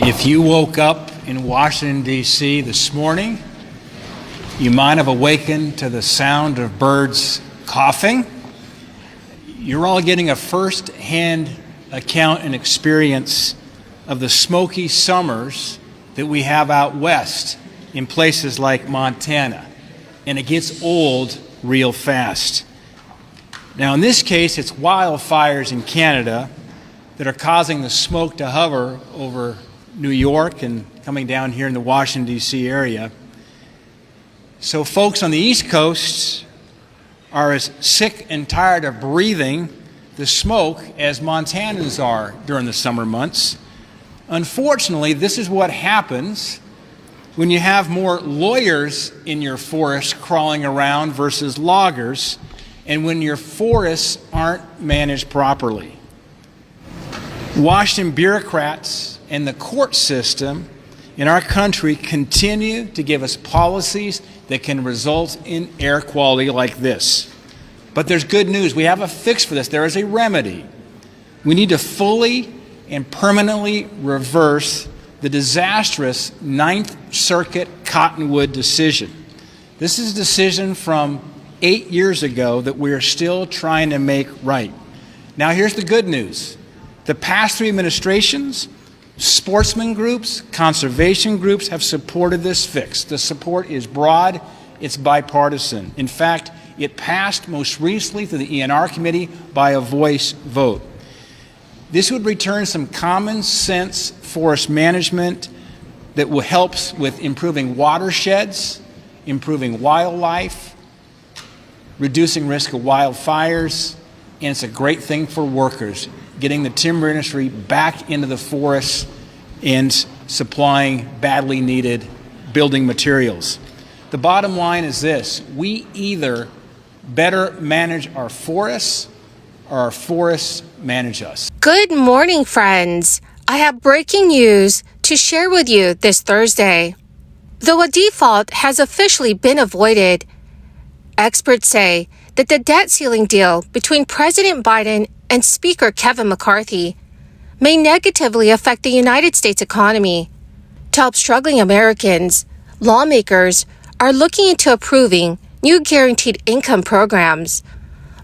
If you woke up in Washington, D.C. this morning, you might have awakened to the sound of birds coughing. You're all getting a first-hand account and experience of the smoky summers that we have out west in places like Montana, and it gets old real fast. Now, in this case, it's wildfires in Canada that are causing the smoke to hover over New York and coming down here in the Washington, D.C. area. So folks on the East Coast are as sick and tired of breathing the smoke as Montanans are during the summer months. Unfortunately, this is what happens when you have more lawyers in your forest crawling around versus loggers, and when your forests aren't managed properly. Washington bureaucrats and the court system in our country continue to give us policies that can result in air quality like this. But there's good news. We have a fix for this. There is a remedy. We need to fully and permanently reverse the disastrous Ninth Circuit Cottonwood decision. This is a decision from 8 years ago that we are still trying to make right. Now, here's the good news. The past three administrations, sportsman groups, conservation groups have supported this fix. The support is broad, it's bipartisan. In fact, it passed most recently through the ENR committee by a voice vote. This would return some common sense forest management that will help with improving watersheds, improving wildlife, reducing risk of wildfires, and it's a great thing for workers, getting the timber industry back into the forests and supplying badly needed building materials. The bottom line is this: we either better manage our forests or our forests manage us. Good morning, friends. I have breaking news to share with you this Thursday. Though a default has officially been avoided, experts say that the debt ceiling deal between President Biden and Speaker Kevin McCarthy may negatively affect the United States economy. To help struggling Americans, lawmakers are looking into approving new guaranteed income programs.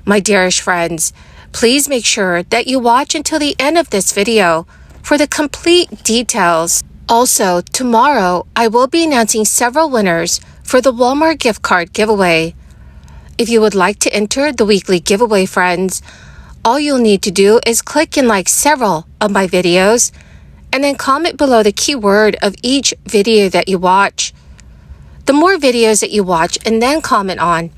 My dearest friends, please make sure that you watch until the end of this video for the complete details. Also, tomorrow I will be announcing several winners for the Walmart gift card giveaway. If you would like to enter the weekly giveaway, friends, all you'll need to do is click and like several of my videos and then comment below the keyword of each video that you watch. The more videos that you watch and then comment on,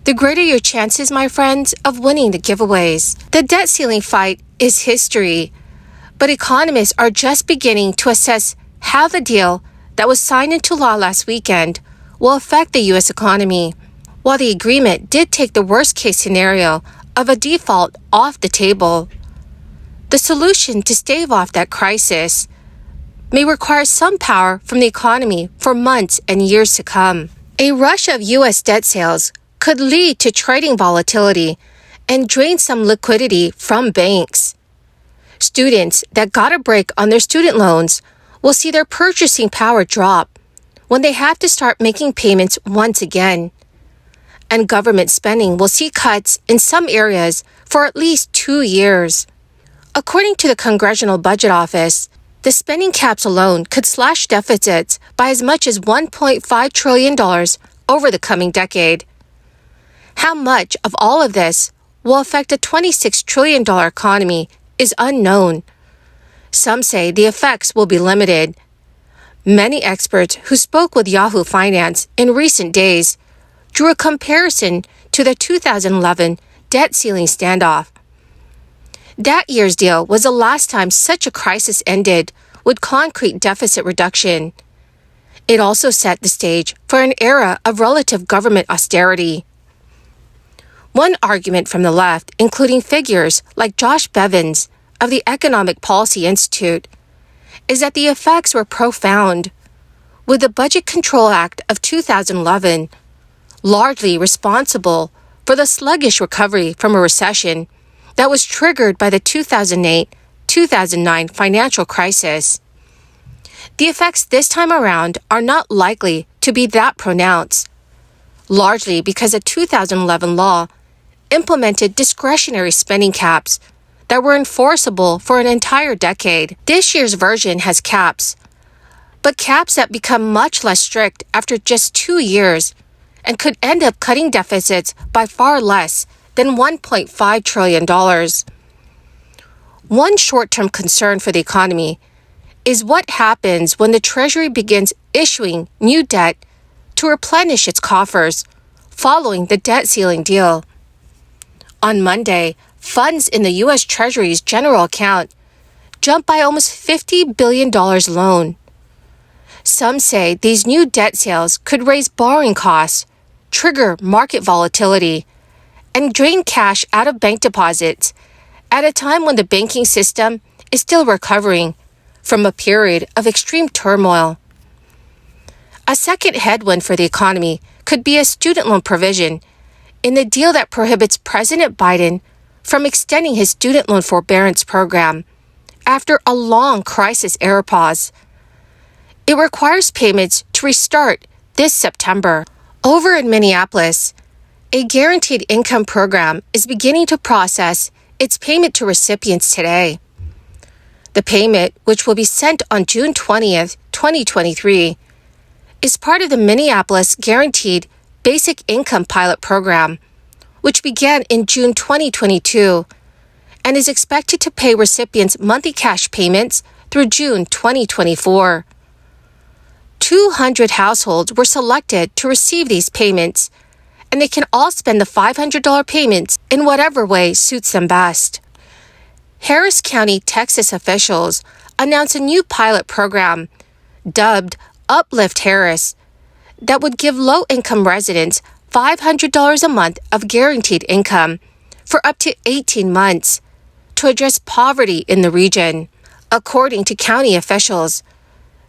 the greater your chances, my friends, of winning the giveaways. The debt ceiling fight is history, but economists are just beginning to assess how the deal that was signed into law last weekend will affect the U.S. economy. While the agreement did take the worst-case scenario of a default off the table, the solution to stave off that crisis may require some power from the economy for months and years to come. A rush of U.S. debt sales could lead to trading volatility and drain some liquidity from banks. Students that got a break on their student loans will see their purchasing power drop when they have to start making payments once again. And government spending will see cuts in some areas for at least 2 years. According to the Congressional Budget Office, the spending caps alone could slash deficits by as much as $1.5 trillion over the coming decade. How much of all of this will affect a $26 trillion economy is unknown. Some say the effects will be limited. Many experts who spoke with Yahoo Finance in recent days drew a comparison to the 2011 debt ceiling standoff. That year's deal was the last time such a crisis ended with concrete deficit reduction. It also set the stage for an era of relative government austerity. One argument from the left, including figures like Josh Bevins of the Economic Policy Institute, is that the effects were profound, with the Budget Control Act of 2011 largely responsible for the sluggish recovery from a recession that was triggered by the 2008-2009 financial crisis. The effects this time around are not likely to be that pronounced, largely because a 2011 law implemented discretionary spending caps that were enforceable for an entire decade. This year's version has caps, but caps that become much less strict after just 2 years and could end up cutting deficits by far less than $1.5 trillion. One short-term concern for the economy is what happens when the Treasury begins issuing new debt to replenish its coffers following the debt ceiling deal. On Monday, funds in the U.S. Treasury's general account jumped by almost $50 billion alone. Some say these new debt sales could raise borrowing costs, trigger market volatility, and drain cash out of bank deposits at a time when the banking system is still recovering from a period of extreme turmoil. A second headwind for the economy could be a student loan provision in the deal that prohibits President Biden from extending his student loan forbearance program after a long crisis-era pause. It requires payments to restart this September. Over in Minneapolis, a guaranteed income program is beginning to process its payment to recipients today. The payment, which will be sent on June 20th, 2023, is part of the Minneapolis Guaranteed Basic Income Pilot Program, which began in June 2022 and is expected to pay recipients monthly cash payments through June 2024. 200 households were selected to receive these payments, and they can all spend the $500 payments in whatever way suits them best. Harris County, Texas officials announced a new pilot program dubbed Uplift Harris that would give low-income residents $500 a month of guaranteed income for up to 18 months to address poverty in the region. According to county officials,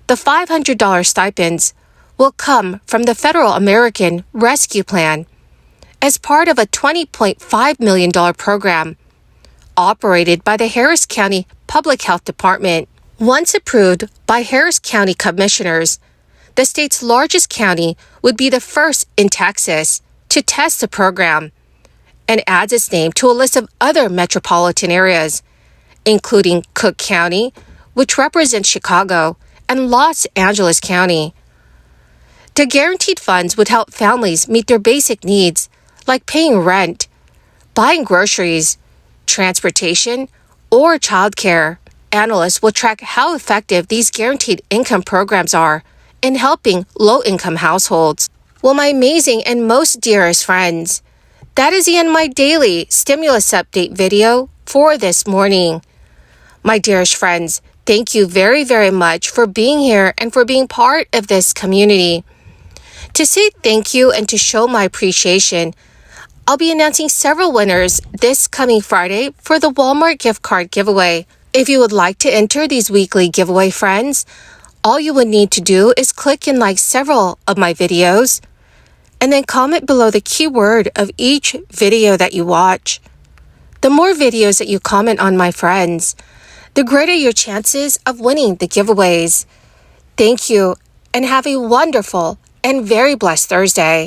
the $500 stipends will come from the Federal American Rescue Plan as part of a $20.5 million program operated by the Harris County Public Health Department. Once approved by Harris County commissioners, the state's largest county would be the first in Texas to test the program and adds its name to a list of other metropolitan areas, including Cook County, which represents Chicago, and Los Angeles County. The guaranteed funds would help families meet their basic needs like paying rent, buying groceries, transportation, or childcare. Analysts will track how effective these guaranteed income programs are in helping low-income households. Well, my amazing and most dearest friends, that is the end of my daily stimulus update video for this morning. My dearest friends, thank you very, very much for being here and for being part of this community. To say thank you and to show my appreciation, I'll be announcing several winners this coming Friday for the Walmart gift card giveaway. If you would like to enter these weekly giveaway, friends, all you would need to do is click and like several of my videos and then comment below the keyword of each video that you watch. The more videos that you comment on, my friends, the greater your chances of winning the giveaways. Thank you and have a wonderful and very blessed Thursday.